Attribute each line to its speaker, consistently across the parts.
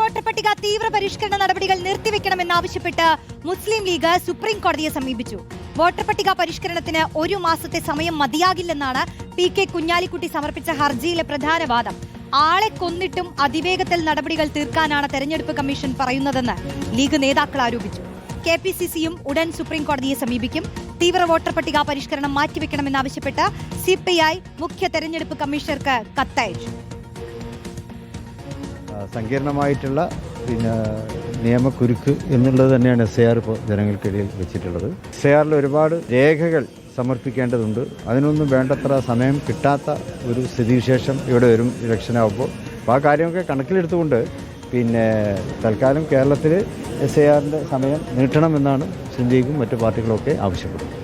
Speaker 1: Voter പട്ടിക തീവ്ര പരിഷ്കരണ നടപടികൾ നിർത്തിവെക്കണമെന്നാവശ്യപ്പെട്ട് മുസ്ലിം ലീഗ് സുപ്രീം കോടതിയെ സമീപിച്ചു. വോട്ടർ പട്ടിക പരിഷ്കരണത്തിന് 1 മാസത്തെ സമയം മതിയാകില്ലെന്നാണ് PK കുഞ്ഞാലിക്കുട്ടി സമർപ്പിച്ച ഹർജിയിലെ പ്രധാന വാദം. ആളെ കൊന്നിട്ടും അതിവേഗത്തിൽ നടപടികൾ തീർക്കാനാണ് തെരഞ്ഞെടുപ്പ് കമ്മീഷൻ പറയുന്നതെന്ന് ലീഗ് നേതാക്കൾ ആരോപിച്ചു. KPCCയും ഉടൻ സുപ്രീം കോടതിയെ സമീപിക്കും. തീവ്ര വോട്ടർ പട്ടിക പരിഷ്കരണം മാറ്റിവെക്കണമെന്നാവശ്യപ്പെട്ട് CPI മുഖ്യ തെരഞ്ഞെടുപ്പ് കമ്മീഷണർക്ക് കത്തയച്ചു.
Speaker 2: സങ്കീർണമായിട്ടുള്ള നിയമക്കുരുക്ക് എന്നുള്ളത് തന്നെയാണ് SIR ഇപ്പോൾ ജനങ്ങൾക്കിടയിൽ വെച്ചിട്ടുള്ളത്. SIRൽ ഒരുപാട് രേഖകൾ സമർപ്പിക്കേണ്ടതുണ്ട്. അതിനൊന്നും വേണ്ടത്ര സമയം കിട്ടാത്ത ഒരു സ്ഥിതിവിശേഷം ഇവിടെ വരും ഇലക്ഷനാകുമ്പോൾ. അപ്പോൾ ആ കാര്യമൊക്കെ കണക്കിലെടുത്തുകൊണ്ട് തൽക്കാലം കേരളത്തിൽ SIRൻ്റെ സമയം നീട്ടണമെന്നാണ് മുസ്ലിം ലീഗും മറ്റു പാർട്ടികളൊക്കെ ആവശ്യപ്പെടുന്നത്.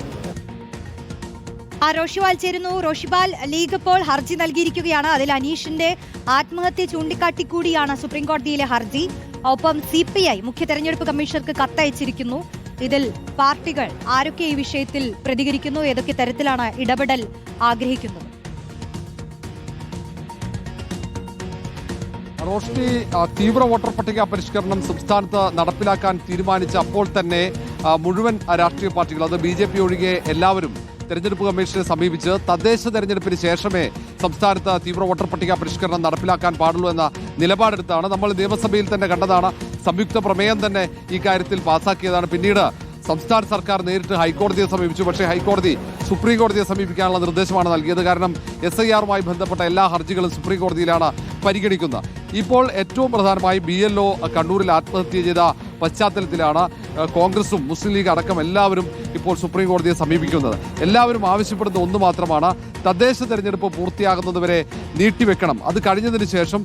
Speaker 1: റോഷിപാൽ ചേരുന്നു. റോഷിപാൽ, ലീഗ് ഇപ്പോൾ ഹർജി നൽകിയിരിക്കുകയാണ്. അതിൽ അനീഷിന്റെ ആത്മഹത്യ ചൂണ്ടിക്കാട്ടിക്കൂടിയാണ് സുപ്രീം കോടതിയിലെ ഹർജി. ഒപ്പം CPI മുഖ്യ തെരഞ്ഞെടുപ്പ് കമ്മീഷണർക്ക് കത്തയച്ചിരിക്കുന്നു. ഇതിൽ പാർട്ടികൾ ആരൊക്കെ ഈ വിഷയത്തിൽ പ്രതികരിക്കുന്നു, ഏതൊക്കെ തരത്തിലാണ് ഇടപെടൽ ആഗ്രഹിക്കുന്നത്?
Speaker 3: റോഷ്നി, തീവ്ര വോട്ടർ പട്ടിക പരിഷ്കരണം സംസ്ഥാനത്ത് നടപ്പിലാക്കാൻ തീരുമാനിച്ച അപ്പോൾ തന്നെ മുഴുവൻ രാഷ്ട്രീയ പാർട്ടികൾ, അത് BJP ഒഴികെ എല്ലാവരും തെരഞ്ഞെടുപ്പ് കമ്മീഷനെ സമീപിച്ച് തദ്ദേശ തെരഞ്ഞെടുപ്പിന് ശേഷമേ സംസ്ഥാനത്ത് തീവ്ര വോട്ടർ പട്ടിക പരിഷ്കരണം നടപ്പിലാക്കാൻ പാടുള്ളൂ എന്ന നിലപാടെടുത്താണ്. നമ്മൾ നിയമസഭയിൽ തന്നെ കണ്ടതാണ്. സംയുക്ത പ്രമേയം തന്നെ ഈ കാര്യത്തിൽ പാസാക്കിയതാണ്. പിന്നീട് സംസ്ഥാന സർക്കാർ നേരിട്ട് ഹൈക്കോടതിയെ സമീപിച്ചു. പക്ഷേ ഹൈക്കോടതി സുപ്രീം കോടതിയെ സമീപിക്കാനുള്ള നിർദ്ദേശമാണ് നൽകിയത്. കാരണം SIRമായി ബന്ധപ്പെട്ട എല്ലാ ഹർജികളും സുപ്രീം കോടതിയിലാണ് പരിഗണിക്കുന്നത്. ഇപ്പോൾ ഏറ്റവും പ്രധാനമായി BLO കണ്ണൂരിൽ ആത്മഹത്യ ചെയ്ത പശ്ചാത്തലത്തിലാണ് കോൺഗ്രസും മുസ്ലിം ലീഗ് അടക്കം എല്ലാവരും ഇപ്പോൾ സുപ്രീം കോടതിയെ സമീപിക്കുന്നത്. എല്ലാവരും ആവശ്യപ്പെടുന്ന ഒന്ന് മാത്രമാണ്, തദ്ദേശ തെരഞ്ഞെടുപ്പ് പൂർത്തിയാകുന്നതുവരെ നീട്ടിവെക്കണം. അത് കഴിഞ്ഞതിന് ശേഷം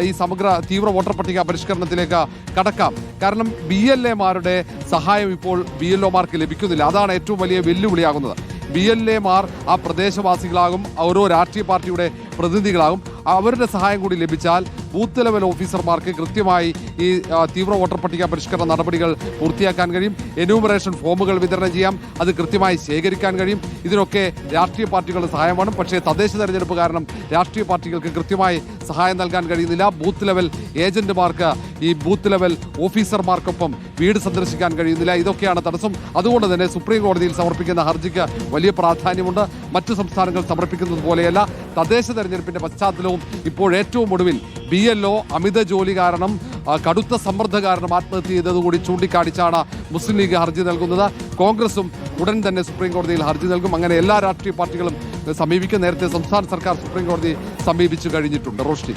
Speaker 3: ഈ സമഗ്ര തീവ്ര വോട്ടർ പട്ടിക പരിഷ്കരണത്തിലേക്ക് കടക്കാം. കാരണം BLAമാരുടെ സഹായം ഇപ്പോൾ BLOമാർക്ക് ലഭിക്കുന്നില്ല. അതാണ് ഏറ്റവും വലിയ വെല്ലുവിളിയാകുന്നത്. BLAമാർ ആ പ്രദേശവാസികളാകും, ഓരോ രാഷ്ട്രീയ പാർട്ടിയുടെ പ്രതിനിധികളാകും. അവരുടെ സഹായം കൂടി ലഭിച്ചാൽ ബൂത്ത് ലെവൽ ഓഫീസർമാർക്ക് കൃത്യമായി ഈ തീവ്ര വോട്ടർ പട്ടിക പരിഷ്കരണ നടപടികൾ പൂർത്തിയാക്കാൻ കഴിയും. എന്യൂമറേഷൻ ഫോമുകൾ വിതരണം ചെയ്യാം, അത് കൃത്യമായി ശേഖരിക്കാൻ കഴിയും. ഇതിനൊക്കെ രാഷ്ട്രീയ പാർട്ടികളുടെ സഹായം വേണം. പക്ഷേ തദ്ദേശ തെരഞ്ഞെടുപ്പ് കാരണം രാഷ്ട്രീയ പാർട്ടികൾക്ക് കൃത്യമായി സഹായം നൽകാൻ കഴിയുന്നില്ല. ബൂത്ത് ലെവൽ ഏജന്റുമാർക്ക് ഈ ബൂത്ത് ലെവൽ ഓഫീസർമാർക്കൊപ്പം വീട് സന്ദർശിക്കാൻ കഴിയുന്നില്ല. ഇതൊക്കെയാണ് തടസ്സം. അതുകൊണ്ട് തന്നെ സുപ്രീം കോടതിയിൽ സമർപ്പിക്കുന്ന ഹർജിക്ക് വലിയ പ്രാധാന്യമുണ്ട്. മറ്റു സംസ്ഥാനങ്ങൾ സമർപ്പിക്കുന്നത് പോലെയല്ല. തദ്ദേശ തെരഞ്ഞെടുപ്പിന്റെ പശ്ചാത്തലവും ഇപ്പോൾ ഏറ്റവും ഒടുവിൽ BLO അമിത ജോലി കാരണം, കടുത്ത സമ്മർദ്ദം കാരണം ആത്മഹത്യ ചെയ്തതുകൂടി ചൂണ്ടിക്കാണിച്ചാണ് മുസ്ലിം ലീഗ് ഹർജി നൽകുന്നത്. കോൺഗ്രസും ഉടൻ തന്നെ സുപ്രീം കോടതിയിൽ ഹർജി നൽകും. അങ്ങനെ എല്ലാ രാഷ്ട്രീയ പാർട്ടികളും സമീപിക്കും. നേരത്തെ സംസ്ഥാന സർക്കാർ സുപ്രീം കോടതിയെ സമീപിച്ചു കഴിഞ്ഞിട്ടുണ്ട്. റോഷ്നി.